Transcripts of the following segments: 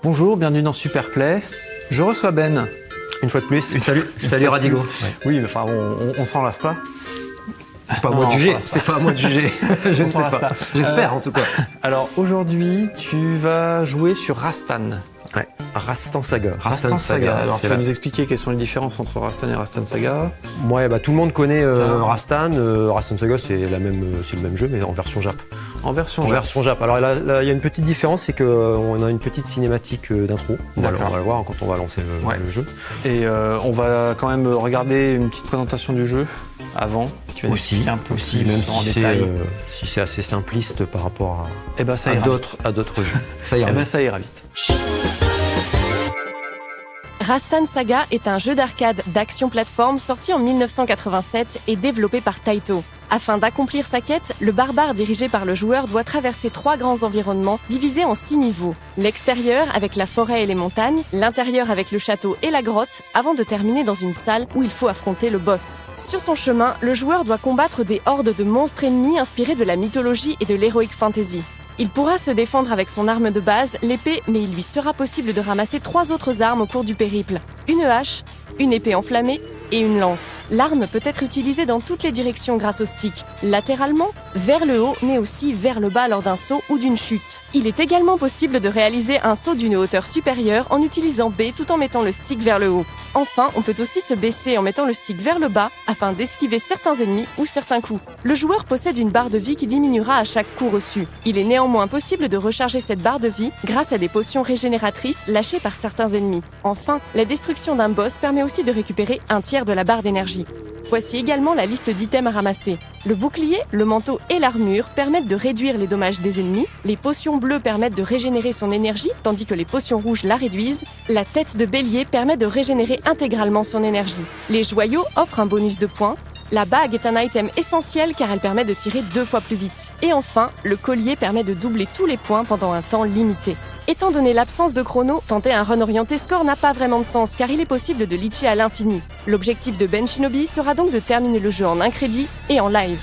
Bonjour, bienvenue dans Superplay. Je reçois Ben. Une fois de plus. Salut Radigo. Ouais. Oui, mais enfin, on s'en lasse pas. C'est pas à moi de juger. C'est pas à moi de juger. Je ne sais pas. J'espère en tout cas. Alors aujourd'hui, tu vas jouer sur Rastan. Ouais. Rastan Saga. Rastan Saga. Alors tu vas nous expliquer quelles sont les différences entre Rastan et Rastan Saga. Ouais, tout le monde connaît Rastan. Rastan Saga, c'est le même jeu, mais en version Jap. En version Jap. Alors là, il y a une petite différence, c'est qu'on a une petite cinématique d'intro. On va le voir quand on va lancer le jeu. Et on va quand même regarder une petite présentation du jeu avant. Tu vas expliquer un peu plus même en détail. Si c'est assez simpliste par rapport à d'autres jeux. Ça ira vite. Rastan Saga est un jeu d'arcade d'action-plateforme sorti en 1987 et développé par Taito. Afin d'accomplir sa quête, le barbare dirigé par le joueur doit traverser 3 grands environnements divisés en 6 niveaux. L'extérieur avec la forêt et les montagnes, l'intérieur avec le château et la grotte, avant de terminer dans une salle où il faut affronter le boss. Sur son chemin, le joueur doit combattre des hordes de monstres ennemis inspirés de la mythologie et de l'heroic fantasy. Il pourra se défendre avec son arme de base, l'épée, mais il lui sera possible de ramasser 3 autres armes au cours du périple. Une hache, une épée enflammée et une lance. L'arme peut être utilisée dans toutes les directions grâce au stick, latéralement, vers le haut, mais aussi vers le bas lors d'un saut ou d'une chute. Il est également possible de réaliser un saut d'une hauteur supérieure en utilisant B tout en mettant le stick vers le haut. Enfin, on peut aussi se baisser en mettant le stick vers le bas afin d'esquiver certains ennemis ou certains coups. Le joueur possède une barre de vie qui diminuera à chaque coup reçu. Il est néanmoins possible de recharger cette barre de vie grâce à des potions régénératrices lâchées par certains ennemis. Enfin, la destruction d'un boss permet aussi de récupérer un tiers de la barre d'énergie. Voici également la liste d'items à ramasser. Le bouclier, le manteau et l'armure permettent de réduire les dommages des ennemis. Les potions bleues permettent de régénérer son énergie, tandis que les potions rouges la réduisent. La tête de bélier permet de régénérer intégralement son énergie. Les joyaux offrent un bonus de points. La bague est un item essentiel car elle permet de tirer 2 fois plus vite. Et enfin, le collier permet de doubler tous les points pendant un temps limité. Étant donné l'absence de chrono, tenter un run orienté score n'a pas vraiment de sens car il est possible de glitcher à l'infini. L'objectif de Ben Shinobi sera donc de terminer le jeu en un crédit et en live.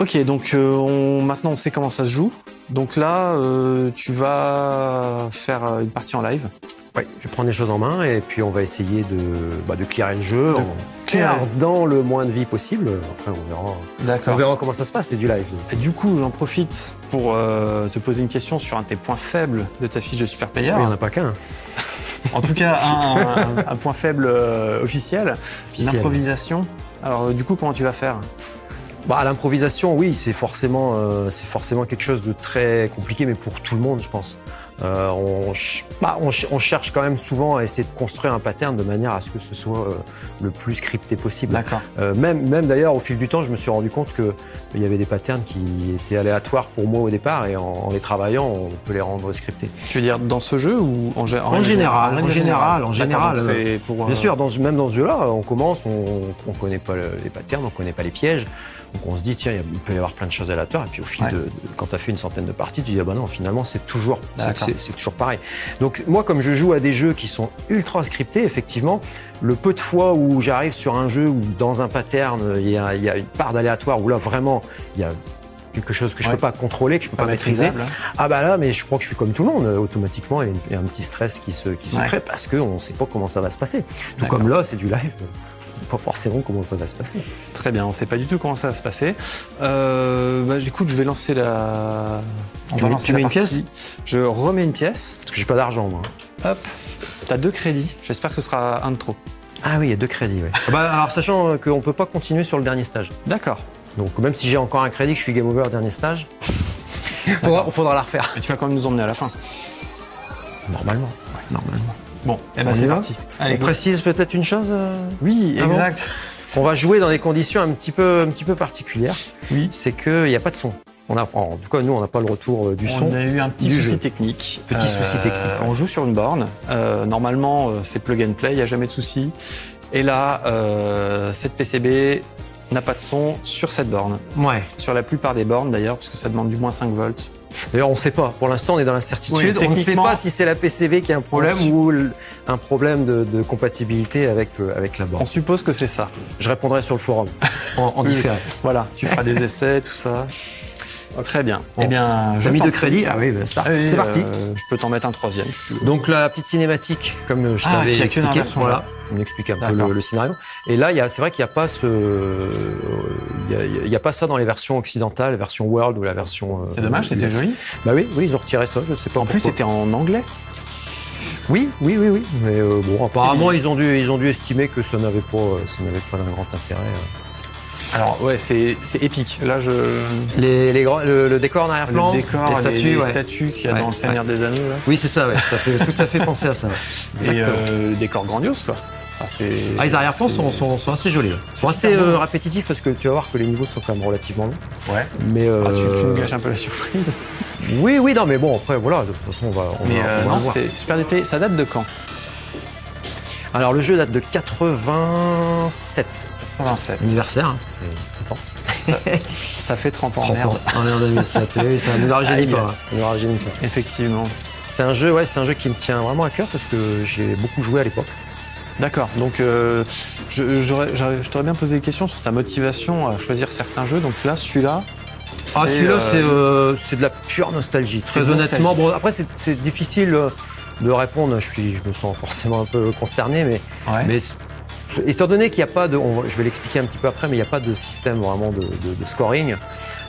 Ok, donc maintenant on sait comment ça se joue. Donc là, tu vas faire une partie en live. Oui, je prends les choses en main et puis on va essayer de clearer le jeu en perdant le moins de vie possible. Après, on verra comment ça se passe, c'est du live. Et du coup, j'en profite pour te poser une question sur un de tes points faibles de ta fiche de Super Player. Il n'y en a pas qu'un. En tout cas, un point faible officiel, l'improvisation. Alors du coup, comment tu vas faire ? L'improvisation, oui, c'est forcément quelque chose de très compliqué, mais pour tout le monde, je pense. On cherche quand même souvent à essayer de construire un pattern de manière à ce que ce soit le plus scripté possible. D'accord. Même d'ailleurs, au fil du temps, je me suis rendu compte qu'il y avait des patterns qui étaient aléatoires pour moi au départ et en les travaillant, on peut les rendre scriptés. Tu veux dire dans ce jeu ou en général? En général. Bien sûr, même dans ce jeu-là, on commence, on connaît pas les patterns, on connaît pas les pièges. Donc on se dit, tiens, il peut y avoir plein de choses aléatoires. Et puis au fil quand tu as fait une centaine de parties, tu dis, non, finalement, c'est toujours pareil. Donc moi, comme je joue à des jeux qui sont ultra scriptés, effectivement, le peu de fois où j'arrive sur un jeu où dans un pattern, il y a une part d'aléatoire, où là, vraiment, il y a quelque chose que je peux pas contrôler, que je peux pas maîtriser. Là, mais je crois que je suis comme tout le monde. Automatiquement, il y a un petit stress qui se crée parce qu'on ne sait pas comment ça va se passer. Tout comme là, c'est du live. Pas forcément comment ça va se passer. Très bien, on ne sait pas du tout comment ça va se passer. Écoute, je vais lancer la... Tu mets une pièce ? Je remets une pièce. Parce que j'ai pas d'argent, moi. Hop, t'as 2 crédits. J'espère que ce sera un de trop. Ah oui, il y a 2 crédits, oui. Alors, sachant qu'on ne peut pas continuer sur le dernier stage. D'accord. Donc, même si j'ai encore un crédit, que je suis game over au dernier stage, il faudra la refaire. Mais tu vas quand même nous emmener à la fin. Normalement. Bon, c'est parti. Allez, on précise peut-être une chose Oui, exact. On va jouer dans des conditions un petit peu particulières. Oui. C'est qu'il n'y a pas de son. En tout cas, nous, on n'a pas le retour du son. On a eu un petit souci technique. On joue sur une borne. Normalement, c'est plug and play, il n'y a jamais de souci. Et là, cette PCB n'a pas de son sur cette borne. Ouais. Sur la plupart des bornes, d'ailleurs, parce que ça demande du moins 5 volts. D'ailleurs, on ne sait pas. Pour l'instant, on est dans l'incertitude. On ne sait pas si c'est la PCB qui a un problème ou un problème de compatibilité avec la borne. On suppose que c'est ça. Je répondrai sur le forum en différé. Voilà, tu feras des essais, tout ça. Très bien. Bon. Eh bien, t'as mis de crédit. Ah oui, start. C'est parti. Je peux t'en mettre un troisième. Donc la petite cinématique, comme je t'avais expliqué, voilà, on explique un peu le scénario. Et là, c'est vrai qu'il n'y a pas il y a pas ça dans les versions occidentales, la version World ou la version. C'est dommage, c'était joli. Bah oui, ils ont retiré ça. Je sais pas. En plus, c'était en anglais. Oui. Mais bon, apparemment, ils ont dû estimer que ça n'avait pas un grand intérêt. Alors ouais, c'est épique. Là, le décor en arrière-plan, les statues qu'il y a dans le Seigneur des Anneaux. Là. Oui, c'est ça. Ouais. Ça fait tout à fait penser à ça. Et le décor grandiose, quoi. Enfin, les arrière-plans sont assez jolis. Ils sont assez répétitifs parce que tu vas voir que les niveaux sont quand même relativement longs. Ouais. Mais tu me gâches un peu la surprise. Oui, non, mais bon, après, voilà, de toute façon, on va non, voir. c'est super détaillé. Ça date de quand? Alors, le jeu date de 87. 87. Anniversaire, ça fait 30 ans. Ça fait 30 ans. 30 ans. On est en 2007. Oui, ça ne rajeunit pas. Effectivement. C'est un jeu qui me tient vraiment à cœur parce que j'ai beaucoup joué à l'époque. D'accord. Donc, je t'aurais bien posé des questions sur ta motivation à choisir certains jeux. Donc là, celui-là, c'est de la pure nostalgie. Très honnêtement. Bon, après, c'est difficile de répondre. Je me sens forcément un peu concerné, mais étant donné qu'il n'y a pas de, je vais l'expliquer un petit peu après, mais il n'y a pas de système vraiment de scoring.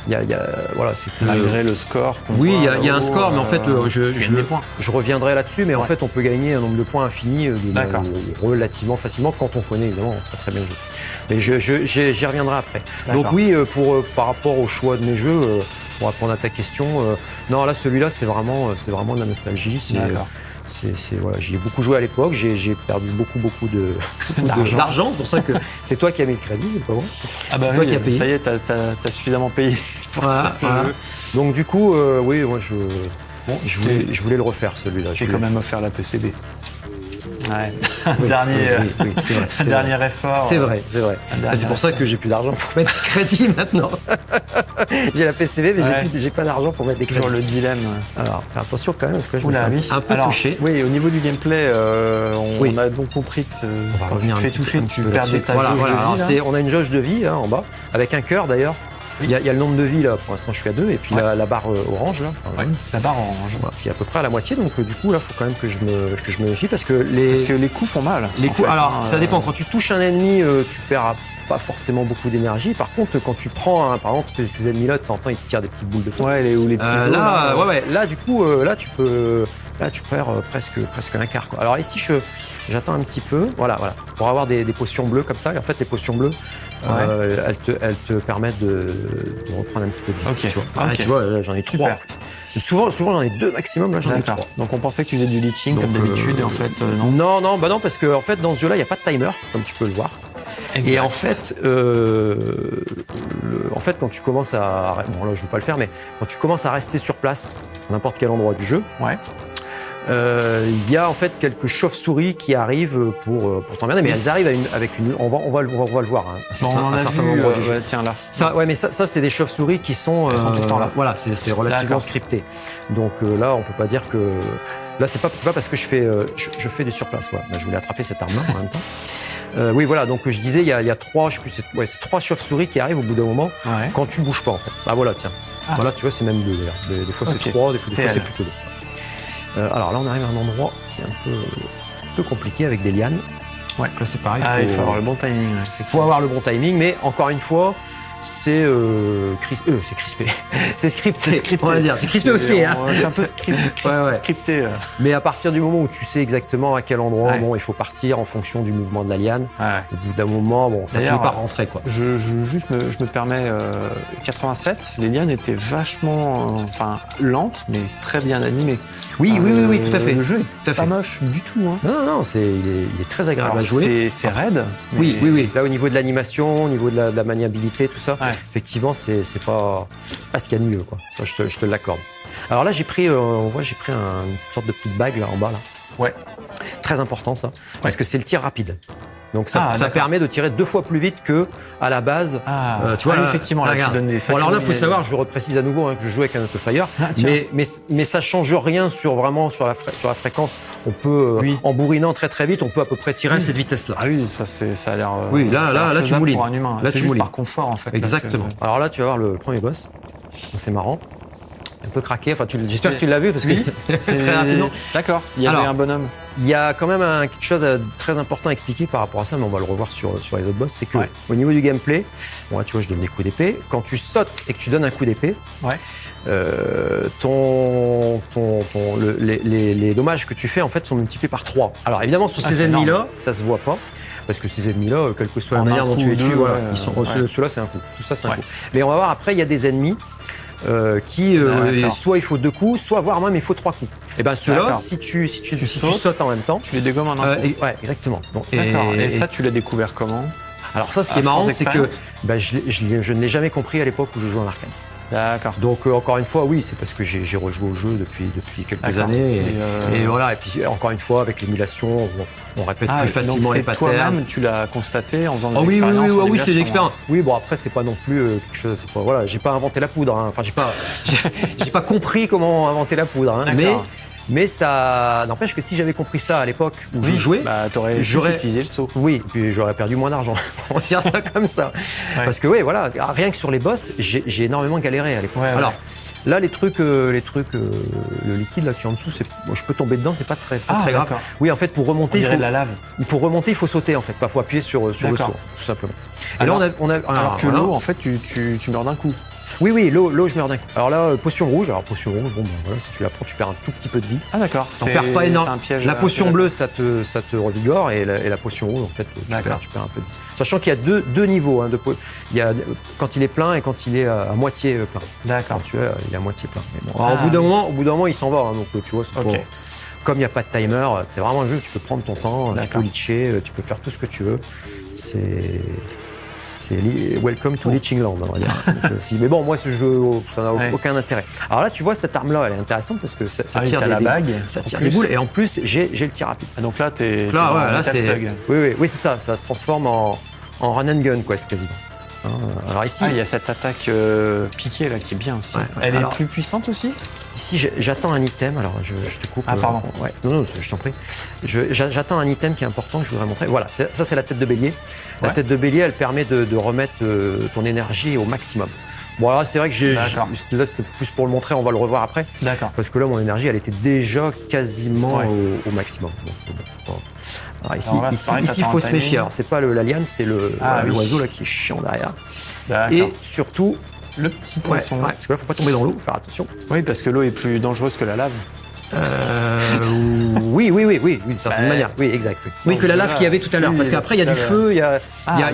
Voilà, c'est que, malgré le score. Oui, il y a un score, mais en fait, je reviendrai là-dessus, mais en fait, on peut gagner un nombre de points infini relativement facilement quand on connaît évidemment très bien le jeu. Mais j'y reviendrai après. Donc oui, par rapport au choix de mes jeux, pour répondre à ta question, non, là, celui-là, c'est vraiment de la nostalgie. Voilà, j'y ai beaucoup joué à l'époque, j'ai perdu beaucoup d'argent, c'est pour ça que c'est toi qui as mis le crédit, pas moi. C'est toi qui as payé. Ça y est, t'as suffisamment payé pour ça. Donc du coup, oui, moi je voulais le refaire celui-là. J'ai quand même offert la PCB. Ouais. Oui, c'est vrai. Dernier effort. C'est vrai. C'est pour ça que j'ai plus d'argent pour mettre des crédits maintenant. J'ai la PCB, mais j'ai pas d'argent pour mettre des crédits. Toujours le dilemme. Alors, fais attention quand même, parce que je me fais un peu toucher. Oui, au niveau du gameplay, on a donc compris que quand tu te fais toucher, tu perds ta jauge de vie. On a une jauge de vie en bas, avec un cœur d'ailleurs. Il y a le nombre de vies là, pour l'instant je suis à 2, et puis la barre orange là. La barre orange. Voilà, qui est à peu près à la moitié, donc du coup là, il faut quand même que je me méfie parce que les coups font mal. Les coups, alors ça dépend. Quand tu touches un ennemi, tu perds pas forcément beaucoup d'énergie. Par contre, quand tu prends, par exemple, ces ennemis-là, de temps en temps, ils te tirent des petites boules de feu. Ou les petits os. Là, du coup, tu perds presque un quart, quoi. Alors ici, j'attends un petit peu, voilà, pour avoir des potions bleues comme ça. Et en fait, les potions bleues, elles te permettent de reprendre un petit peu de vie. Tu vois, là, j'en ai 3. Souvent, j'en ai 2 maximum, là, j'en ai 3. Donc, on pensait que tu faisais du leeching comme d'habitude, et en fait, non. Non, parce que en fait, dans ce jeu-là, il n'y a pas de timer, comme tu peux le voir. Exact. Et en fait, quand tu commences à... Bon, là, je ne vais pas le faire, mais quand tu commences à rester sur place, à n'importe quel endroit du jeu, il y a en fait quelques chauves-souris qui arrivent pour t'emmerder, mais elles arrivent avec une... On va le voir. On a certain nombre du jeu. Tiens, là. Mais ça c'est des chauves-souris qui sont... Elles sont tout le temps là. Voilà, c'est relativement scripté. Donc là, on peut pas dire que... Là, c'est pas parce que je fais du surplace. Voilà. Je voulais attraper cette arme-là en même temps. Oui, voilà, donc je disais, il y a 3, je sais plus, c'est 3 chauves-souris qui arrivent au bout d'un moment quand tu bouges pas en fait. Bah voilà, tiens. Voilà, tu vois, c'est même 2 d'ailleurs. Des fois c'est 3, des fois c'est plutôt 2. Alors là, on arrive à un endroit qui est un peu compliqué avec des lianes. Là, c'est pareil. Il faut avoir le bon timing. Il faut avoir le bon timing, mais encore une fois, c'est crispé. C'est scripté. On va dire, c'est crispé aussi. C'est un peu scripté. Mais à partir du moment où tu sais exactement à quel endroit, il faut partir en fonction du mouvement de la liane. Au bout d'un moment, ça finit par rentrer, quoi. Je me permets, 87, les lianes étaient vachement, lentes, mais très bien animées. Oui, tout à fait. Le jeu est pas moche du tout. Non, il est très agréable à jouer. C'est raide. Oui. Là, au niveau de l'animation, au niveau de la maniabilité, tout ça, effectivement, c'est pas ce qu'il y a de mieux, quoi. Ça, je te l'accorde. Alors là, j'ai pris une sorte de petite bague là en bas là. Ouais. Très important ça, parce que c'est le tir rapide. Donc ça permet de tirer 2 fois plus vite que à la base. Tu vois, effectivement, là, tu donnes des sacs. Alors là, il faut savoir, je le reprécise à nouveau, que je joue avec un Autofire, mais ça change rien sur la fréquence. On peut, en bourrinant très très vite, on peut à peu près tirer à cette vitesse-là. Ah oui, ça a l'air. Oui, là tu moulines. Pour un humain. Là, c'est juste par confort en fait. Exactement. Alors là, tu vas voir le premier boss. C'est marrant. Un peu craqué, enfin j'espère que tu l'as vu parce que c'est très rapidement. D'accord, il y avait un bonhomme. Il y a quand même quelque chose de très important à expliquer par rapport à ça, mais on va le revoir sur les autres boss, c'est que au niveau du gameplay, bon là tu vois je donne des coups d'épée, quand tu sautes et que tu donnes un coup d'épée, les dommages que tu fais en fait sont multipliés par 3. Alors évidemment sur ces ennemis-là, ça se voit pas. Parce que ces ennemis-là, quelle que soit la manière dont tu les tues, ceux-là c'est un coup. Tout ça c'est un coup. Mais on va voir après, il y a des ennemis soit il faut 2 coups, soit voire même il faut 3 coups. Et bien ceux-là, si tu sautes en même temps, tu les dégommes en un coup. Ouais, exactement. Bon, et ça, tu l'as découvert comment? Alors ça, ce qui est marrant, c'est que je ne l'ai jamais compris à l'époque où je jouais en arcade. D'accord. Donc encore une fois, oui, c'est parce que j'ai rejoué au jeu depuis quelques années. Et voilà, et puis encore une fois, avec l'émulation, on répète plus facilement les patterns. Toi-même, tu l'as constaté en faisant des expériences. Oui, c'est des expériences. Oui, bon après, c'est pas non plus quelque chose. Voilà, j'ai pas inventé la poudre. Enfin, j'ai pas compris comment inventer la poudre. Mais ça n'empêche que si j'avais compris ça à l'époque où je jouais, t'aurais utilisé le saut. Oui, puis j'aurais perdu moins d'argent, pour dire ça comme ça. Parce que voilà, rien que sur les boss, j'ai énormément galéré à l'époque. Alors là, les trucs, le liquide là qui est en dessous, je peux tomber dedans, c'est pas très grave. Oui, en fait, pour remonter, il faut sauter en fait. Il faut appuyer sur le saut, tout simplement. Et alors, là, alors que l'eau, en fait, tu meurs d'un coup. Oui, l'eau, je meurs d'un coup. Alors là, potion rouge, voilà, si tu la prends, tu perds un tout petit peu de vie. Ah d'accord. T'en perds pas énorme. C'est un piège. La potion bleue, ça te revigore, et la potion rouge, en fait, tu perds un peu de vie. Sachant qu'il y a deux niveaux. Il y a quand il est plein et quand il est à moitié plein. D'accord. Tu vois, il est à moitié plein. Mais bon, au bout d'un moment, il s'en va. Donc tu vois, comme il n'y a pas de timer, c'est vraiment un jeu, tu peux prendre ton temps, tu peux leacher, tu peux faire tout ce que tu veux. C'est welcome to Leeching Land, on va dire. Mais bon, moi, ce jeu, ça n'a aucun intérêt. Alors là, tu vois, cette arme-là, elle est intéressante parce que ça tire la bague, ça tire des boules. Et en plus, j'ai le tir rapide. Ah, donc là, là, c'est. Oui, c'est ça. Ça se transforme en run and gun, quoi, c'est quasiment. Alors ici, il y a cette attaque piquée là qui est bien aussi. Elle est plus puissante aussi. Ici, j'attends un item. Alors, je te coupe. Ah, pardon. Non, je t'en prie. J'attends un item qui est important que je voudrais montrer. Voilà, ça, c'est la tête de bélier. La tête de bélier, elle permet de remettre ton énergie au maximum. Bon, alors, c'est vrai que là, c'était plus pour le montrer. On va le revoir après. D'accord. Parce que là, mon énergie, elle était déjà quasiment au maximum. Alors ici, il faut se méfier. Alors, c'est pas la liane, c'est l'oiseau là qui est chiant derrière. Et surtout, le petit poisson. Parce que là, faut pas tomber dans l'eau, faut faire attention. Oui, parce que l'eau est plus dangereuse que la lave. Oui, d'une certaine manière. Oui, exact. Oui, que la lave qu'il y avait tout à l'heure. Parce qu'après, il y a du feu, il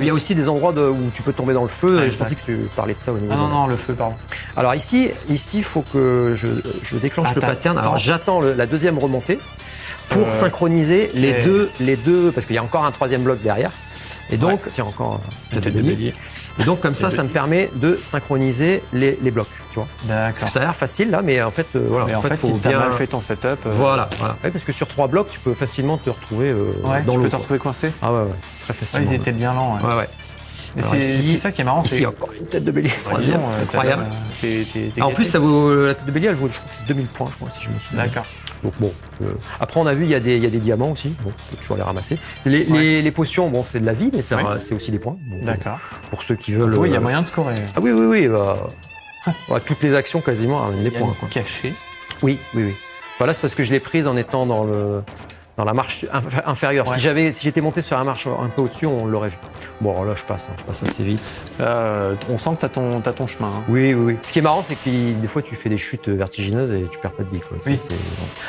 y a aussi des endroits où tu peux tomber dans le feu. Je pensais que tu parlais de ça au niveau. Non, le feu, pardon. Alors ici, il faut que je déclenche le pattern. Alors j'attends la deuxième remontée pour synchroniser les deux, parce qu'il y a encore un troisième bloc derrière. Et donc, tiens, encore un tête de bélier. Et donc, comme ça me permet de synchroniser les blocs, tu vois. D'accord. Ça a l'air facile, là, mais en fait, voilà. Mais en fait, si t'as mal fait ton setup... Voilà. Ouais, parce que sur 3 blocs, tu peux facilement te retrouver dans l'eau. Tu peux te retrouver coincé. Ah ouais, très facilement. Ils étaient bien lents. Ouais. Mais c'est ça qui est marrant. Ici, encore une tête de bélier, troisième, incroyable. En plus, la tête de bélier, elle vaut, je crois que c'est 2000 points, je crois, si je me souviens. D'accord. Donc bon, après on a vu il y a des diamants aussi, bon, faut toujours les ramasser. Les potions, bon c'est de la vie, mais c'est aussi des points. D'accord. Pour ceux qui veulent. Oui, il y a moyen de scorer. Ah oui, toutes les actions quasiment amènent des points. Caché. Oui. Voilà, c'est parce que je l'ai prise en étant dans la marche inférieure. Si j'étais monté sur la marche un peu au-dessus, on l'aurait vu. Bon, là, je passe assez vite. On sent que t'as ton chemin. Oui. Ce qui est marrant, c'est que des fois, tu fais des chutes vertigineuses et tu perds pas de vie. Quoi. Oui.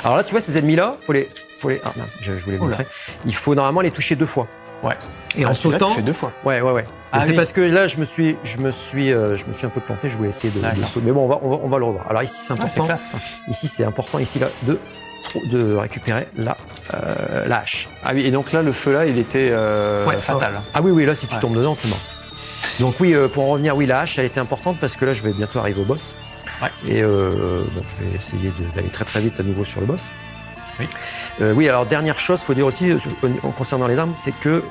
Alors là, tu vois, ces ennemis-là, faut les... Ah mince, je voulais vous montrer. Il faut normalement les toucher 2 fois. Ouais. Et en sautant... touché 2 fois. Ouais. C'est parce que là, je me suis un peu planté, je voulais essayer de sauter. Mais bon, on va le revoir. Alors ici, c'est important. C'est classe. Ici, c'est important, là, de récupérer la hache. Ah oui, et donc là, le feu là, il était fatal. Ah oui, là, si tu tombes dedans, t'es mort. Donc oui, pour en revenir, la hache, elle était importante parce que là, je vais bientôt arriver au boss. Ouais. Et je vais essayer d'aller très très vite à nouveau sur le boss. Oui. Alors dernière chose, faut dire aussi concernant les armes, c'est que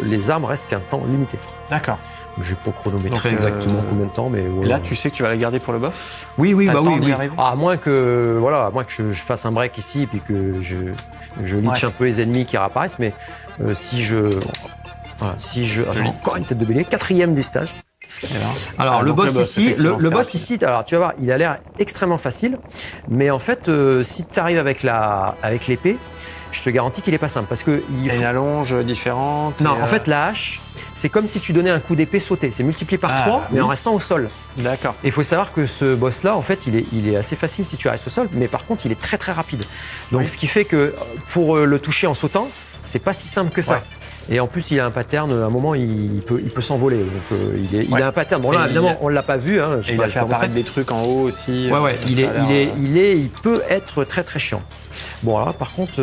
les armes restent qu'un temps limité. D'accord. Je vais pas chronométrer exactement combien de temps, mais voilà. Là, tu sais que tu vas la garder pour le buff. Oui. À moins que je fasse un break ici et puis que je leech un peu les ennemis qui réapparaissent, mais si je encore une tête de bélier, 4e du stage. Alors le boss ici, le boss ici, alors tu vas voir, il a l'air extrêmement facile, mais en fait, si tu arrives avec l'épée, je te garantis qu'il est pas simple parce que il y a une allonge différente. Non, en fait la hache, c'est comme si tu donnais un coup d'épée sauté. C'est multiplié par 3, mais en restant au sol. D'accord. Et il faut savoir que ce boss-là, en fait, il est assez facile si tu restes au sol, mais par contre, il est très très rapide. Donc, ce qui fait que pour le toucher en sautant, c'est pas si simple que ça. Et en plus, il a un pattern. À un moment, il peut s'envoler. Donc, il a un pattern. Bon là, évidemment, on l'a pas vu. Hein, il va faire apparaître des trucs en haut aussi. Il peut être très très chiant. Bon, alors par contre,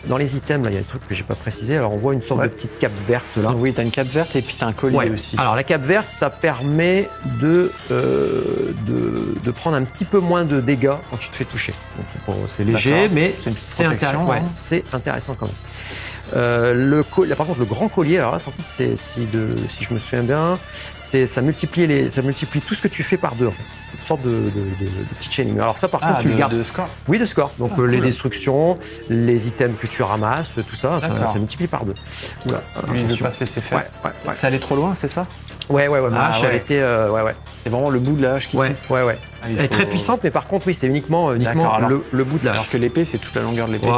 dans les items, là, il y a des trucs que j'ai pas précisé. Alors, on voit une sorte de petite cape verte là. Oui, tu as une cape verte et puis tu as un collier aussi. Alors, la cape verte, ça permet de prendre un petit peu moins de dégâts quand tu te fais toucher. Donc, c'est léger, mais c'est intéressant. Ouais, c'est intéressant quand même. Par contre, le grand collier, alors là, par contre, si je me souviens bien, ça multiplie tout ce que tu fais par 2 en fait. Une sorte de petite chaîne. Alors ça, par contre, tu le gardes. De score. Oui, de score. Donc les destructions, les items que tu ramasses, tout ça, ça multiplie par 2. Oula, lui, il ne veut pas se laisser faire. Ouais. Ça allait trop loin, c'est ça? Ouais. Ma hache, elle était. C'est vraiment le bout de la hache qui. Ouais. Elle est très puissante, mais par contre, oui, c'est uniquement le bout de la hache. Alors que l'épée, c'est toute la longueur de l'épée.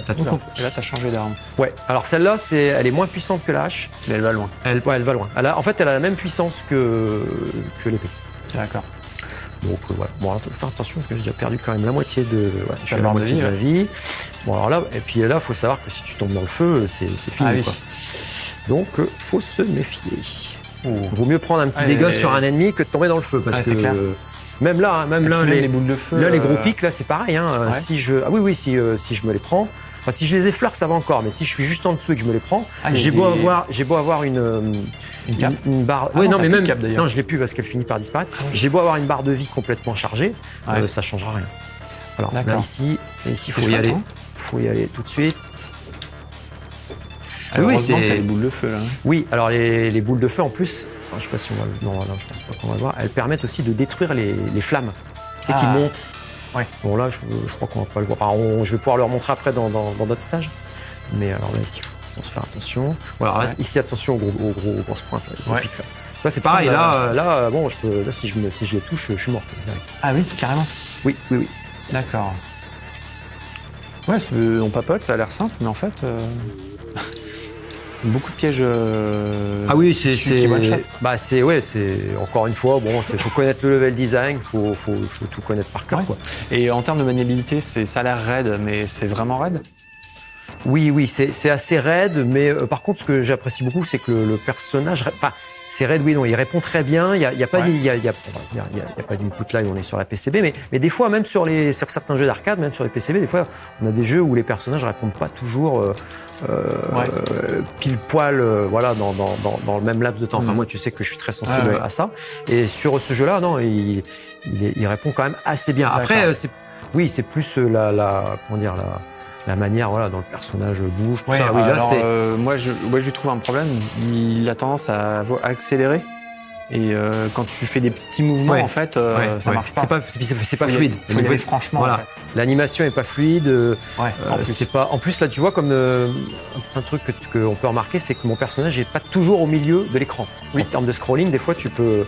T'as tout compris. Et là, t'as changé d'arme. Ouais. Alors celle-là, elle est moins puissante que la hache, mais elle va loin. Elle va loin. En fait, elle a la même puissance que l'épée. D'accord. Donc voilà. Bon, alors, faut faire attention parce que j'ai déjà perdu quand même la moitié de. Je suis à la moitié de la vie. Bon, alors là, et puis là, faut savoir que si tu tombes dans le feu, c'est fini. Quoi. Donc, faut se méfier. Vaut mieux prendre un petit dégât sur un ennemi que de tomber dans le feu parce que. Clair. Même là, les boules de feu. Là, les gros pics, là, c'est pareil. Si je me les prends. Enfin, si je les effleure, ça va encore, mais si je suis juste en dessous et que je me les prends, j'ai beau avoir une barre. Non, mais même. Non, je l'ai plus parce qu'elle finit par disparaître. J'ai beau avoir une barre de vie complètement chargée, ça changera rien. Alors là, ici, il faut y aller. Faut y aller tout de suite. Oui, c'est les boules de feu là. Oui, alors les boules de feu en plus, je sais pas si on va. Non, je pense pas qu'on va le voir. Elles permettent aussi de détruire les flammes qui montent. Ouais. Bon là, je crois qu'on va pas le voir. Enfin, je vais pouvoir le remontrer après dans d'autres stages. Mais alors là, ici, on se fait attention. Voilà, là, ici, attention aux grosses pointes. Là, c'est pareil. Là, bon, si je les touche, je suis mort. Ah oui, carrément. Oui. D'accord. Ouais, on papote, ça a l'air simple, mais en fait. Beaucoup de pièges. Ah oui, c'est encore une fois, bon, faut connaître le level design, faut tout connaître par cœur, quoi. Et en termes de maniabilité, ça a l'air raide, mais c'est vraiment raide? Oui, c'est assez raide, mais par contre, ce que j'apprécie beaucoup, c'est que le personnage, c'est raide, oui, non, il répond très bien. Il y a pas d'input line, on est sur la PCB, mais des fois, même sur certains jeux d'arcade, même sur les PCB, des fois, on a des jeux où les personnages répondent pas toujours. Pile poil, voilà, dans le même laps de temps. Enfin, moi, tu sais que je suis très sensible à ça. Et sur ce jeu-là, non, il répond quand même assez bien. Après, c'est plus la manière, voilà, dont le personnage bouge. Tout ça. Oui, là, moi, je lui trouve un problème. Il a tendance à accélérer. Et quand tu fais des petits mouvements, en fait, ça marche pas. C'est pas fluide. Il faut y aller franchement. Voilà. En fait. L'animation est pas fluide. C'est pas. En plus, là, tu vois, comme un truc qu'on peut remarquer, c'est que mon personnage n'est pas toujours au milieu de l'écran. En termes de scrolling, des fois, tu peux.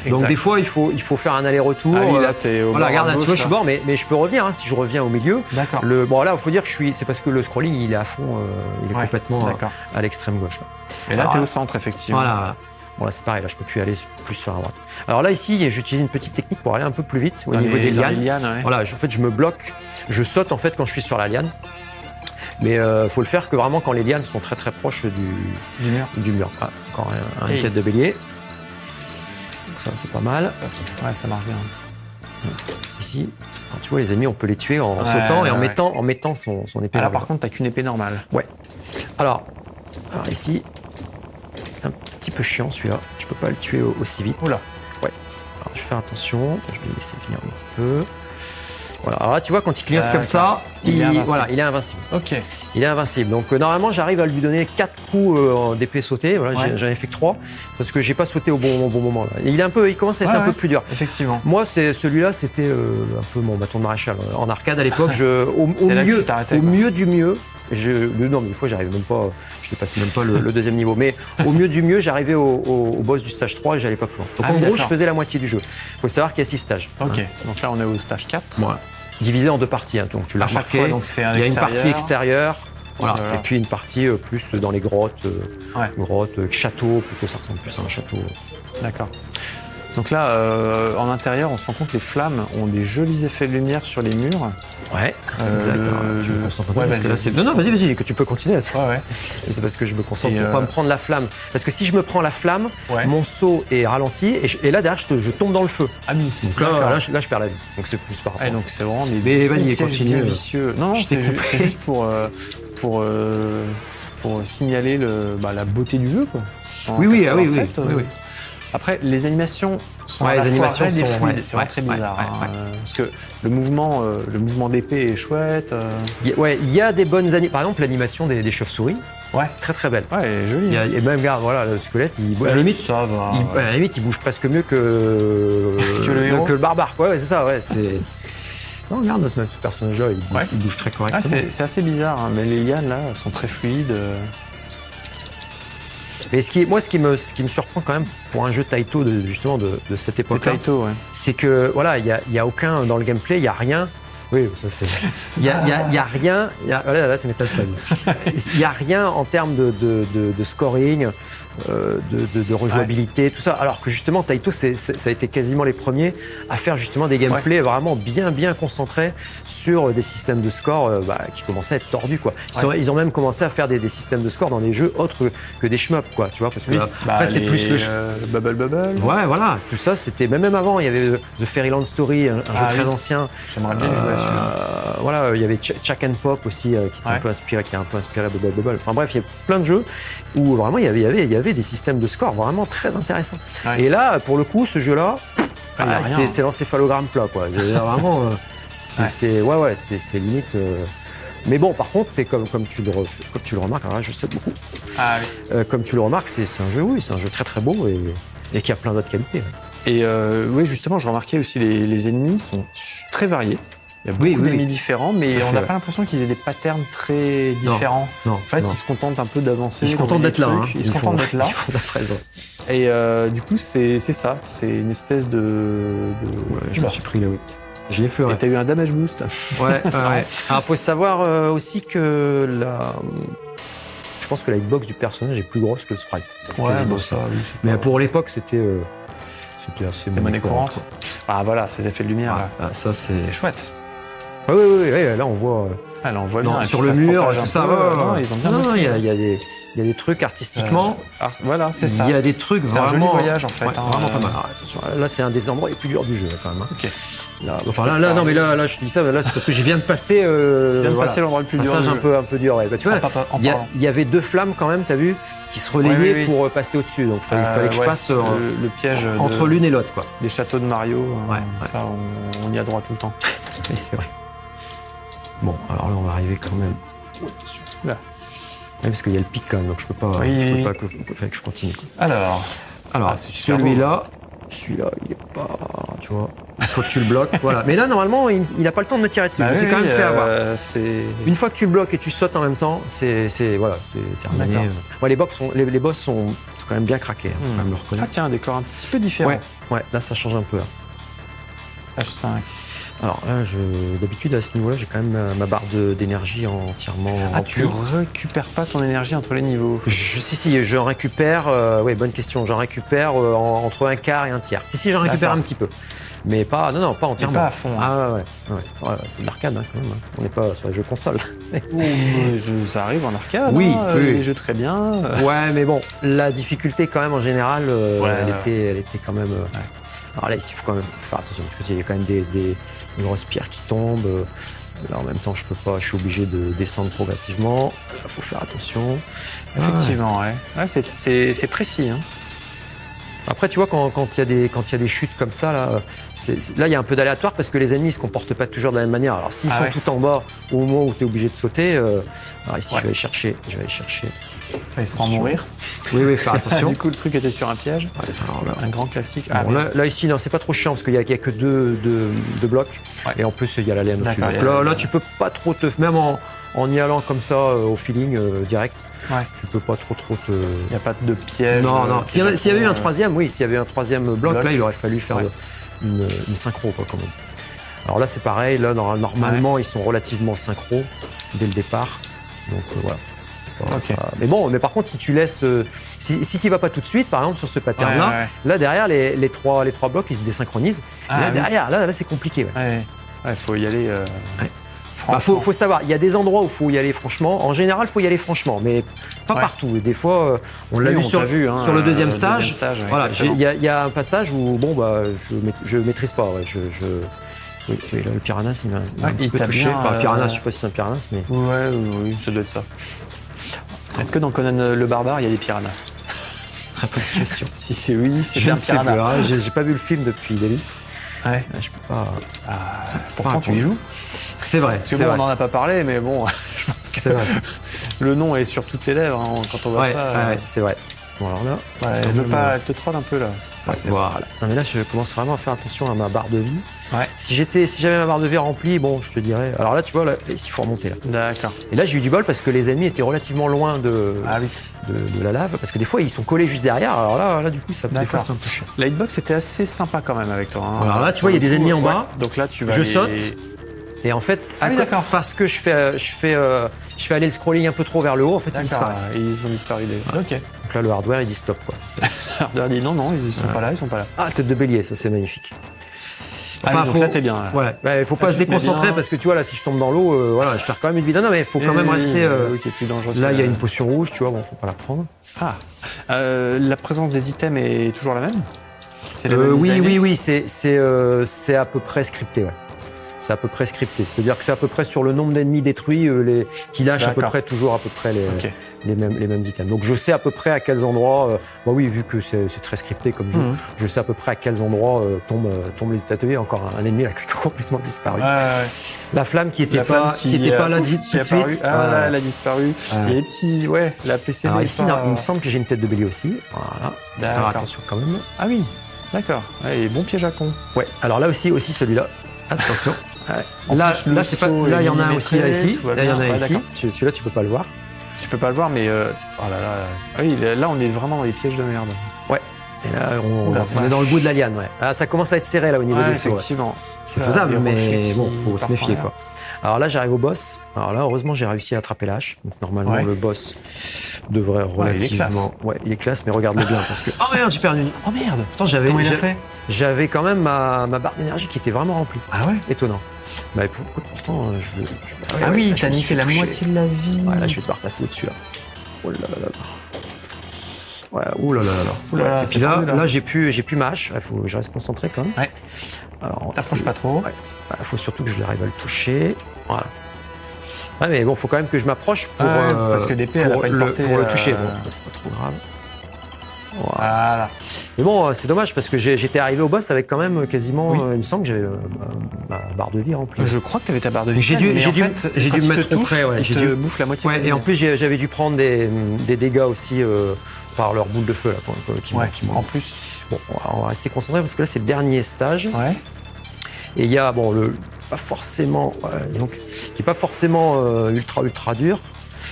Donc des fois, il faut faire un aller-retour. Là, t'es au bord. Regarde, tu vois, je suis bord, mais je peux revenir si je reviens au milieu. D'accord. Bon, là, il faut dire que c'est parce que le scrolling, il est à fond, il est complètement à l'extrême gauche. Et là, t'es au centre, effectivement. Voilà. Bon là c'est pareil, là je peux plus aller plus sur la droite. Alors là ici j'utilise une petite technique pour aller un peu plus vite au niveau des lianes. Voilà, en fait je me bloque, je saute en fait quand je suis sur la liane. Mais faut le faire que vraiment quand les lianes sont très très proches du mur. Ah, encore une tête de bélier. Donc ça c'est pas mal. Ouais, ça marche bien. Ici, alors, tu vois les ennemis on peut les tuer en sautant et en mettant son épée. Alors par contre t'as qu'une épée normale. Ouais. Alors ici. Un petit peu chiant celui-là, tu peux pas le tuer aussi vite. Oula. Ouais. Alors je vais faire attention, je vais le laisser venir un petit peu. Voilà, alors là tu vois quand il clignote comme ça, il est invincible. Ok. Il est invincible. Donc normalement j'arrive à lui donner 4 coups d'épée sautée. Voilà, j'en ai fait que 3 parce que j'ai pas sauté au bon moment là. Et il commence à être un peu plus dur. Effectivement. Moi celui-là c'était un peu mon bâton de maréchal. En arcade à l'époque, au mieux du mieux, Non, mais des fois, j'arrivais même pas. Je dépassais même pas le deuxième niveau. Mais au mieux du mieux, j'arrivais au boss du stage 3 et j'allais pas plus loin. Donc en gros, je faisais la moitié du jeu. Il faut savoir qu'il y a 6 stages. Ok. Donc là, on est au stage 4. Ouais. Divisé en 2 parties. Donc tu l'as remarqué. Fois, donc il y a une partie extérieure. Voilà. Et puis une partie plus dans les grottes. Château. Plutôt, ça ressemble plus à un château. D'accord. Donc là, en intérieur, on se rend compte que les flammes ont des jolis effets de lumière sur les murs. Ouais, je me concentre pas parce que là, c'est... Non, vas-y, que tu peux continuer. Ouais. Et c'est parce que je me concentre pour pas me prendre la flamme. Parce que si je me prends la flamme, mon saut est ralenti et là, derrière, je tombe dans le feu. Ah oui. Donc là, je perds la vie. Donc c'est plus par rapport. Donc c'est vraiment des... Mais vas-y, continue. Vicieux. Non, c'est juste pour signaler la beauté du jeu, quoi. Oui. Après, les animations sont à la fois raides et fluides. C'est très bizarre. Parce que le mouvement d'épée est chouette. Il y a des bonnes animations. Par exemple, l'animation des chauves-souris. Ouais. Très très belle. Ouais, elle est jolie. Et même, regarde, voilà, le squelette, à la limite, ça va. À la limite, il bouge presque mieux que le barbare, quoi. Ouais, c'est ça, ouais. Non, regarde, ce personnage-là, il bouge très correctement. C'est assez bizarre, hein, mais les lianes, là, sont très fluides. Mais ce qui me surprend quand même pour un jeu Taito de cette époque-là, c'est que voilà, il y a aucun dans le gameplay, il y a rien. Oui, ça c'est. Il y a rien. Là, c'est Metal Slug. Il y a rien en termes de scoring, de rejouabilité, tout ça. Alors que justement, Taito, ça a été quasiment les premiers à faire justement des gameplays vraiment bien concentrés sur des systèmes de score qui commençaient à être tordus, quoi. Ils ont même commencé à faire des systèmes de score dans des jeux autres que des shmups, quoi. Tu vois, parce que après c'est plus le Bubble. Ouais, voilà. Tout ça, c'était même avant. Il y avait The Fairyland Story, un jeu très ancien. J'aimerais bien jouer. Voilà, il y avait Chuck and Pop aussi qui est un peu inspiré de Bubble. Enfin bref, il y a plein de jeux où vraiment il y avait des systèmes de score vraiment très intéressants. Et là, pour le coup, ce jeu-là, c'est l'encéphalogramme plat, quoi. Vraiment, c'est limite. Mais bon, par contre, c'est comme tu le remarques, alors là, je sais beaucoup. Comme tu le remarques, c'est un jeu très très beau et qui a plein d'autres qualités. Et oui, justement, je remarquais aussi les ennemis sont très variés. Il y a beaucoup d'ennemis différents, mais on n'a pas l'impression qu'ils aient des patterns très différents. Non, en fait, ils se contentent un peu d'avancer. Ils se contentent d'être là. Ils se contentent d'être là. Ils font de la présence. Et du coup, c'est ça. C'est une espèce de... je me suis pris là, oui. J'y ai fait. Et t'as eu un damage boost. Ouais. Alors, faut savoir aussi que je pense que la hitbox du personnage est plus grosse que le sprite. Ouais, ça, oui. Mais pour l'époque, c'était assez monnaie courante. Ah voilà, ces effets de lumière. Ça, c'est chouette. Oui, là on voit. Là on voit bien. Sur le mur, tout ça. Ils ont bien bossé. Il y a des trucs artistiquement. Voilà, c'est ça. Il y a des trucs vraiment. C'est un joli voyage en fait. Vraiment pas mal. Attention, là c'est un des endroits les plus durs du jeu quand même. Ok. Là, je dis ça, là c'est parce que je viens de passer. L'endroit le plus dur. Passage un peu dur. Ouais. Bah, tu vois, il y avait 2 flammes quand même, t'as vu, qui se relayaient pour passer au-dessus. Donc il fallait que je passe le piège entre l'une et l'autre, quoi. Des châteaux de Mario. Ça, on y a droit tout le temps. Oui, c'est vrai. Bon, alors là, on va arriver quand même. Là. Oui, parce qu'il y a le pic quand même, donc je peux pas. Que je continue. Quoi. Alors, celui-là, il est pas. Tu vois, il faut que tu le bloques. Voilà. Mais là, normalement, il n'a pas le temps de me tirer dessus. C'est quand même fait avoir. Une fois que tu le bloques et tu sautes en même temps, c'est terminé. Les boss sont quand même bien craqués. Quand même le reconnaître. Ah tiens, un décor un petit peu différent. Ouais, là, ça change un peu. H5. Alors là, d'habitude à ce niveau-là, j'ai quand même ma barre d'énergie entièrement remplie. Tu récupères pas ton énergie entre les niveaux? Si, j'en récupère. Bonne question. J'en récupère entre un quart et un tiers. Si, j'en récupère un petit peu, mais pas entièrement. Pas à fond. Ah ouais, c'est de l'arcade quand même. On n'est pas sur les jeux console. Ça arrive en arcade. Oui. Les jeux très bien. Ouais, mais bon, la difficulté quand même en général, elle était quand même. Alors là, il faut quand même faire attention parce qu'il y a quand même des grosses pierres qui tombent. Là, en même temps, je peux pas, je suis obligé de descendre progressivement. Il faut faire attention. Effectivement, ouais, c'est précis. Hein. Après, tu vois, quand il y a des chutes comme ça, là, il y a un peu d'aléatoire parce que les ennemis ne se comportent pas toujours de la même manière. Alors, s'ils sont tout en bas, au moment où tu es obligé de sauter, alors ici, je vais aller chercher. Sans mourir. Oui, faire attention. Du coup, le truc était sur un piège. Un grand classique. Là, ici, non, c'est pas trop chiant parce qu'il y a que deux blocs. Et en plus, il y a la laine dessus. Là, tu peux pas trop même en y allant comme ça au feeling direct. Ouais. Tu peux pas trop te... Il n'y a pas de piège. Non. S'il y avait eu un troisième, s'il y avait un troisième bloc, là, il aurait fallu faire une synchro, quoi, comme on dit. Alors là, c'est pareil. Là, normalement, ils sont relativement synchro dès le départ. Donc voilà. Okay. Mais par contre, si tu laisses, si tu vas pas tout de suite, par exemple sur ce pattern-là, là derrière les trois blocs ils se désynchronisent. Là derrière, là c'est compliqué. Il faut y aller. Faut savoir, il y a des endroits où il faut y aller franchement. En général, il faut y aller franchement, mais pas partout. Et des fois, on l'a vu sur le deuxième stage. Voilà, il y a un passage où je maîtrise pas. Oui, là, le Piranhas, il m'a un petit peu touché. Enfin, Piranhas, je sais pas si c'est un Piranhas, mais. Oui, ça doit être ça. Est-ce que dans Conan le Barbare, il y a des piranhas? Très bonne question. Si c'est oui, c'est je un ne sais piranha. plus. J'ai pas vu le film depuis des lustres. Ouais. Je peux pas. Pourtant, tu y joues. C'est vrai. Parce que on n'en a pas parlé, mais bon, je pense que le nom est sur toutes les lèvres quand on voit ça. Ouais, c'est vrai. Bon, alors là. Elle te troll un peu là. Voilà. Non, mais là, je commence vraiment à faire attention à ma barre de vie. Ouais. Si j'avais ma barre de vie remplie, bon, je te dirais. Alors là, tu vois, il faut remonter là. D'accord. Et là, j'ai eu du bol parce que les ennemis étaient relativement loin de la lave, parce que des fois, ils sont collés juste derrière. Alors là, du coup, ça des fois, c'est un peu chiant. La hitbox était assez sympa quand même avec toi. Hein. Alors là, tu vois, il y a des ennemis en bas. Donc là, tu vas. Je saute. Et en fait, parce que je fais aller le scrolling un peu trop vers le haut, en fait, ils disparaissent. Ils ont disparu. Ok. Donc là, le hardware, il dit stop, quoi. Le hardware dit non, ils sont pas là, ils sont pas là. Ah, tête de bélier, ça c'est magnifique. Enfin, donc là, t'es bien. Là. Voilà. Faut pas se déconcentrer parce que tu vois, là, si je tombe dans l'eau, je perds quand même une vie. Non, mais il faut quand même rester. Qui est plus dangereux. Là, il y a une potion rouge, tu vois, bon, faut pas la prendre. La présence des items est toujours la même? Oui, c'est à peu près scripté, ouais. C'est à peu près scripté. C'est-à-dire que c'est à peu près sur le nombre d'ennemis détruits qui lâchent à peu près toujours à peu près les mêmes items. Donc je sais à peu près à quels endroits, vu que c'est très scripté comme jeu, je sais à peu près à quels endroits tombent les ateliers. Encore un ennemi là, qui a complètement disparu. La flamme qui était pas là tout de suite. Elle a disparu. Il y a petit, la PC. Alors ici, il me semble que j'ai une tête de bélier aussi. Voilà. Alors attention quand même. Ah oui, d'accord. Et bon piège à con. Ouais. Alors là aussi celui-là. Attention. Là, c'est pas. Là, il y en a un aussi ici. Là, il y en a ici. Celui-là, tu peux pas le voir. Tu peux pas le voir, mais là, on est vraiment dans les pièges de merde. Ouais. Et là, on est dans le bout de la liane. Ouais. Ah, ça commence à être serré là au niveau des sauts. Effectivement. C'est faisable, mais bon, faut se méfier quoi. Alors là, j'arrive au boss. Alors là, heureusement, j'ai réussi à attraper la hache. Donc normalement, le boss devrait relativement. Il est classe, mais regarde-le bien parce que. Oh merde, j'ai perdu. Oh merde. Attends, Comment il a fait? J'avais quand même ma barre d'énergie qui était vraiment remplie. Ah ouais? Étonnant. Pourtant, t'as niqué la moitié de la vie. Ouais, là, je vais devoir passer au-dessus là. Oh là là là. Ouais, ouh là là là. Et puis là, j'ai plus ma hache. Il faut que je reste concentré quand même. Ouais. Alors, t'approches pas trop. Il faut surtout que je arrive à le toucher. Voilà. Ouais, mais bon, faut quand même que je m'approche pour parce que l'épée, elle a pas une portée, pour le toucher. Bon, c'est pas trop grave. Voilà. Mais bon, c'est dommage parce que j'étais arrivé au boss avec quand même quasiment, il me semble que j'avais ma barre de vie remplie. Je crois que tu avais ta barre de vie. J'ai dû me mettre trop près. J'ai dû bouffer la moitié. Et en plus, j'avais dû prendre des dégâts aussi par leur boule de feu là. En plus. Bon, on va rester concentré parce que là, c'est le dernier stage. Ouais. Et il y a pas forcément, qui est pas forcément ultra dur.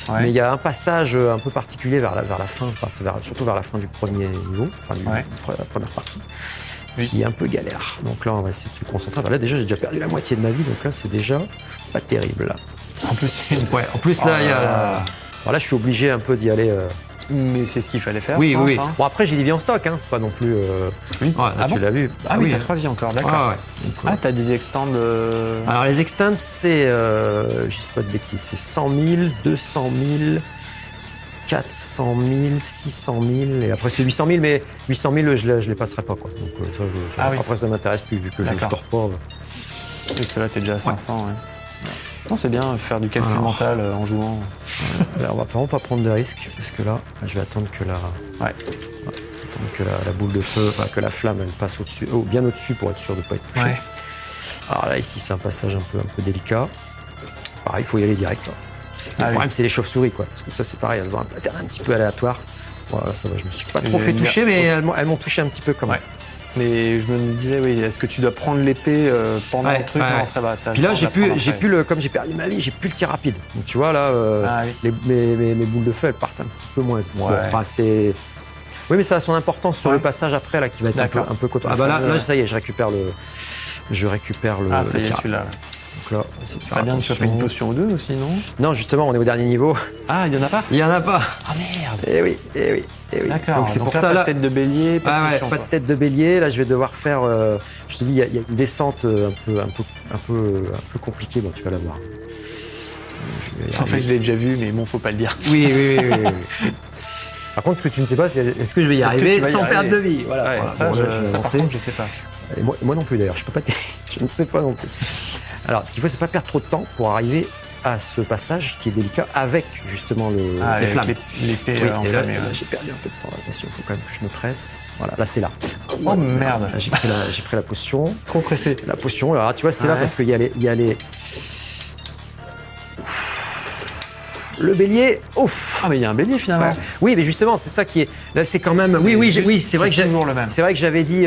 Ouais. Mais il y a un passage un peu particulier vers la fin, surtout vers la fin du premier niveau, la première partie, qui est un peu galère. Donc là, on va essayer de se concentrer. Là, déjà, j'ai déjà perdu la moitié de ma vie, donc là, c'est déjà pas terrible. Là. En plus, là, il y a. Alors là, je suis obligé un peu d'y aller. Mais c'est ce qu'il fallait faire. Oui. Hein. Bon, après, j'ai des vies en stock, c'est pas non plus. Oui. Là, tu l'as vu. Oui, t'as 3 vies encore, d'accord. T'as des extends. Alors, les extends, c'est. Je dis pas de bêtises, c'est 100 000, 200 000, 400 000, 600 000. Et après, c'est 800 000, mais 800 000, je les passerai pas, quoi. Donc, après, ça m'intéresse plus, vu que je ne score pas. Parce que là, t'es déjà à 500, Non, c'est bien faire du calcul mental en jouant. Là, on va vraiment pas prendre de risques parce que là, je vais attendre que la boule de feu, que la flamme, elle passe au-dessus, bien au-dessus pour être sûr de ne pas être touché. Ouais. Alors là, ici, c'est un passage un peu délicat. C'est pareil, il faut y aller direct. Le problème, c'est les chauves-souris, quoi. Parce que ça, c'est pareil, elles ont un pattern un petit peu aléatoire. Voilà, ça va, je me suis pas trop fait toucher, mais elles m'ont touché un petit peu quand même. Mais je me disais, oui, est-ce que tu dois prendre l'épée pendant le truc? Non, ça va. Puis là, comme j'ai perdu ma vie, j'ai plus le tir rapide. Donc tu vois, là, mes boules de feu, elles partent un petit peu moins. Enfin, c'est... Oui, mais ça a son importance sur le passage après, là, qui va être un peu coton. Ah bah là, ça y est, je récupère le Ah, ça y est, tu l'as. Donc là, ça serait bien de choper une potion ou deux aussi, non? Non, justement, on est au dernier niveau. Ah, il y en a pas? Il y en a pas. Ah merde. Eh oui. D'accord. Donc c'est pour là, ça, pas là. de tête de bélier, pas de potion, pas de tête de bélier. Là, je vais devoir faire. Je te dis, il y a une descente un peu compliquée. Bon, tu vas la voir. En fait, je l'ai déjà vu, mais bon, faut pas le dire. Oui. Par contre, ce que tu ne sais pas, c'est est-ce que je vais y arriver sans perdre de vie. Voilà. Ça, par contre, je sais pas. Et moi non plus d'ailleurs, je peux pas t'aider. Je ne sais pas non plus. Alors, ce qu'il faut, c'est pas perdre trop de temps pour arriver à ce passage qui est délicat avec justement les flammes. L'épée enflammée. Là, j'ai perdu un peu de temps. Attention, il faut quand même que je me presse. Voilà, là c'est là. Oh merde. Là, j'ai pris la potion. Trop pressé. La potion. Alors tu vois, c'est là parce qu'il y a les. Le bélier, ouf. Ah mais il y a un bélier finalement. Oui, mais justement, c'est ça qui est. Là, c'est quand même. Oui, c'est vrai que toujours le même. C'est vrai que j'avais dit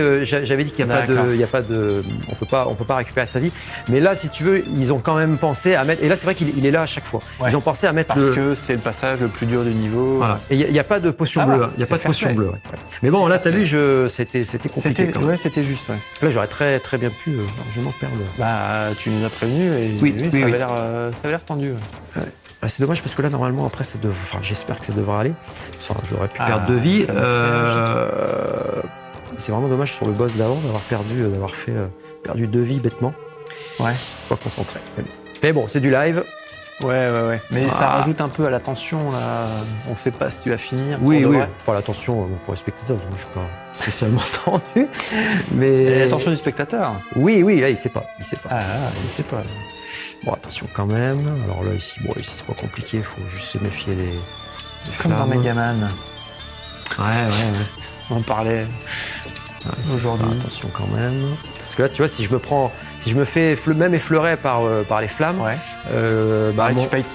qu'il n'y a pas de, on peut pas récupérer sa vie. Mais là, si tu veux, ils ont quand même pensé à mettre. Et là, c'est vrai qu'il est là à chaque fois. Ils ont pensé à mettre parce que c'est le passage le plus dur du niveau. Voilà. Et il n'y a pas de potion bleue. Il n'y a pas de potion bleue. Mais bon, là, t'as vu, c'était compliqué. C'était juste. Là, j'aurais très bien pu largement perdre. Bah, tu nous as prévenu et ça avait l'air tendu. C'est dommage parce que là, normalement, après, j'espère que ça devrait aller. J'aurais pu perdre 2 vies. C'est vraiment dommage sur le boss d'avant d'avoir perdu 2 vies bêtement. Ouais. Pas concentré. Mais bon, c'est du live. Ouais. Mais ça rajoute un peu à la tension, là. On sait pas si tu vas finir. Oui. Enfin, la tension pour les spectateurs, moi, je suis pas spécialement tendu. Mais la tension du spectateur. Oui, là, il sait pas. Il sait pas. Bon, attention quand même. Alors là, ici, c'est pas compliqué. Il faut juste se méfier des comme flammes. dans Megaman. Ouais. On en parlait aujourd'hui. Attention quand même. Parce que là, tu vois, si je me fais même effleurer par les flammes,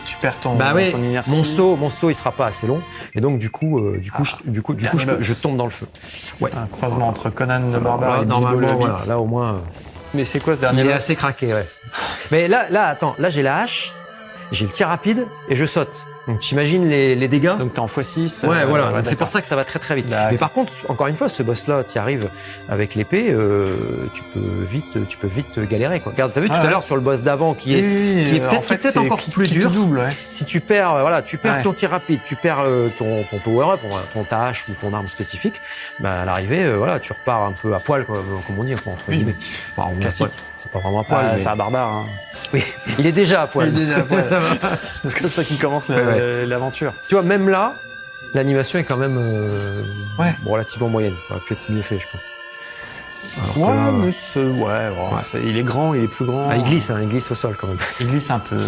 tu perds ton inertie. Mon saut, il sera pas assez long, et donc du coup, je tombe dans le feu. Ouais. Un croisement entre Conan le barbare et Bilbo le Hobbit. Là, au moins. Mais c'est quoi ce dernier? Il est assez craqué, ouais. Mais là, attends, là j'ai la hache, j'ai le tir rapide et je saute. Donc t'imagines les dégâts. Donc t'es en x6. Ouais, voilà. Donc, c'est pour ça que ça va très vite. Mais par contre, encore une fois, ce boss-là, tu arrives avec l'épée, tu peux vite galérer, quoi. Regarde, t'as vu tout à l'heure sur le boss d'avant qui est peut-être encore plus dur. Double, ouais. Si tu perds, ton tir rapide, tu perds ton power-up, ta hache ou ton arme spécifique, à l'arrivée, tu repars un peu à poil, comme on dit, entre guillemets. Enfin, c'est pas vraiment à poil. C'est un barbare. Hein. Oui, il est déjà à poil. C'est comme ça qu'il commence l'aventure. Tu vois, même là, l'animation est quand même relativement moyenne. Ça aurait pu être mieux fait, je pense. Il est grand, il est plus grand. Il glisse au sol quand même. Il glisse un peu,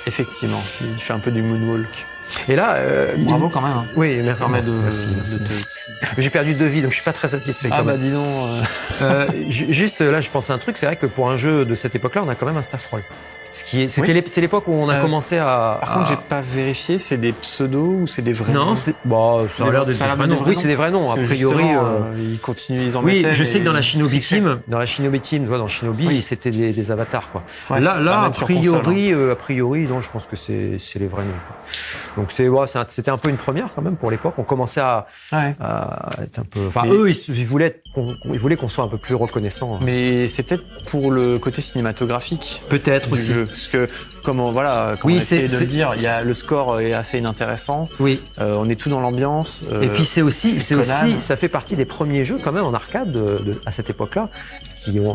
effectivement. Il fait un peu du moonwalk. Et là, bravo quand même. Hein. Oui, merci. J'ai perdu 2 vies, donc je suis pas très satisfait. Dis donc. Juste là, je pense à un truc. C'est vrai que pour un jeu de cette époque-là, on a quand même un staff roll. C'est l'époque où on a commencé à. Par contre, j'ai pas vérifié. C'est des pseudos ou c'est des vrais noms? Non, ça a l'air d'être des vrais noms. Oui, c'est des vrais noms. A priori, ils continuent, ils en mettaient. Oui, je sais que dans la Shinobi Team, tu vois, dans Shinobi, c'était des avatars, quoi. Ouais, là, a priori, non, je pense que c'est les vrais noms, quoi. Donc c'était un peu une première quand même pour l'époque. On commençait à être un peu. Enfin, eux, ils voulaient qu'on soit un peu plus reconnaissant. Mais c'est peut-être pour le côté cinématographique. Peut-être aussi. Parce que, comme on essayait de le dire, le score est assez inintéressant. Oui. On est tout dans l'ambiance. Et puis c'est aussi, ça fait partie des premiers jeux quand même en arcade à cette époque-là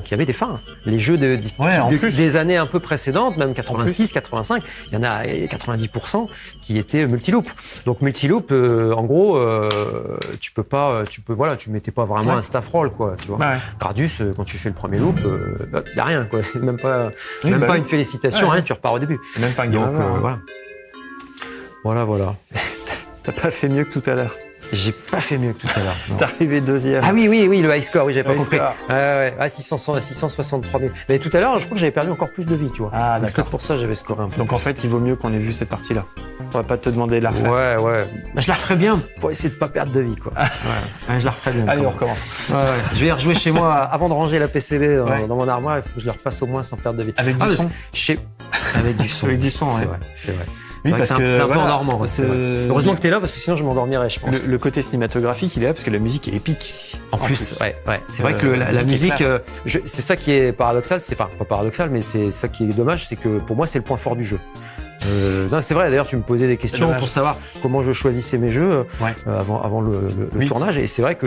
qui avaient des fins. Les jeux des années un peu précédentes, même 86, 85, il y en a 90% qui étaient multiloop. Donc multiloop, en gros, tu mettais pas vraiment un staff roll, quoi. Tu vois. Gradius, quand tu fais le premier loop, y a rien, quoi. Même pas une félicitation, rien, tu repars au début. Même pas un game over. Voilà. T'as pas fait mieux que tout à l'heure. J'ai pas fait mieux que tout à l'heure. T'es arrivé deuxième. Ah oui, le high score, j'avais pas compris. 663 000. Mais tout à l'heure, je crois que j'avais perdu encore plus de vie, tu vois. Ah, d'accord. Pour ça, j'avais scoré un peu. Donc en fait, il vaut mieux qu'on ait vu cette partie-là. On va pas te demander de la refaire. Ouais. Bah, je la referai bien pour essayer de pas perdre de vie, quoi. Ouais, je la referai bien. Allez, on recommence. Ouais. Je vais y rejouer chez moi avant de ranger la PCB dans mon armoire. Il faut que je le refasse au moins sans perdre de vie. Avec du son. Avec du son. Avec du son, ouais. C'est vrai. Oui, parce que c'est un peu endormant. Heureusement que t'es là parce que sinon je m'endormirais, je pense. Le côté cinématographique, il est là parce que la musique est épique. En plus. Ouais. C'est vrai que la musique, c'est ça qui est paradoxal. Enfin, pas paradoxal, mais c'est ça qui est dommage, c'est que pour moi, c'est le point fort du jeu. Non, c'est vrai, d'ailleurs tu me posais des questions pour savoir comment je choisissais mes jeux avant le tournage, et c'est vrai que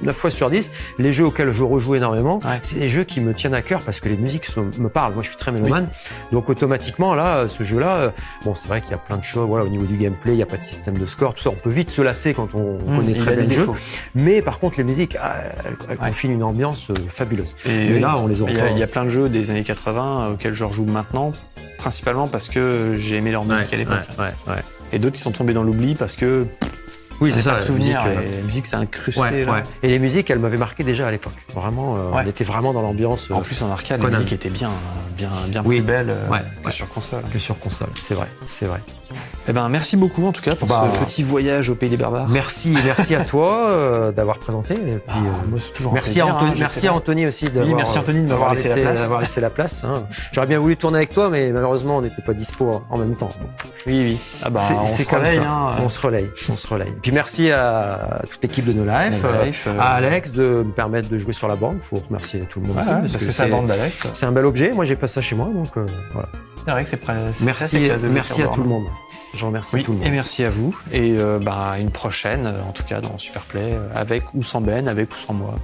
9 fois sur 10, les jeux auxquels je rejoue énormément, c'est des jeux qui me tiennent à cœur parce que les musiques me parlent. Moi je suis très mélomane, donc automatiquement là, ce jeu-là, bon c'est vrai qu'il y a plein de choses, voilà, au niveau du gameplay, il n'y a pas de système de score, tout ça, on peut vite se lasser quand on connaît très bien le jeu, mais par contre les musiques, elles confient une ambiance fabuleuse. Et là on les entend. Il y a plein de jeux des années 80 auxquels je rejoue maintenant, principalement parce que j'ai aimé leur musique à l'époque. Et d'autres qui sont tombés dans l'oubli parce que oui, c'est ça, la musique s'est incrustée. Et les musiques, elles m'avaient marqué déjà à l'époque. Vraiment, on était vraiment dans l'ambiance. En plus, en arcade, la musique était bien plus belle que sur console. C'est vrai. Eh ben, merci beaucoup en tout cas pour ce petit voyage au pays des barbares. Merci à toi d'avoir présenté. Et puis, moi, c'est toujours merci à Anthony aussi merci Anthony de m'avoir laissé la place. J'aurais bien voulu tourner avec toi, mais malheureusement, on n'était pas dispo en même temps. Oui. Ah bah, on se relaye. On se relaye. Puis merci à toute l'équipe de No Life, à Alex de me permettre de jouer sur la bande. Il faut remercier tout le monde aussi. Parce que c'est la bande d'Alex. C'est un bel objet. Moi, j'ai pas ça chez moi, donc voilà. C'est vrai que c'est presque. Merci à tout le monde. Je remercie tout le monde. Et merci à vous. Et une prochaine, en tout cas, dans Superplay, avec ou sans Ben, avec ou sans moi.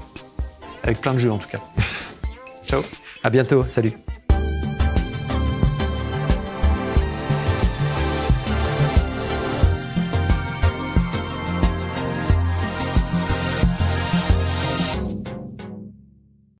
Avec plein de jeux, en tout cas. Ciao. À bientôt. Salut.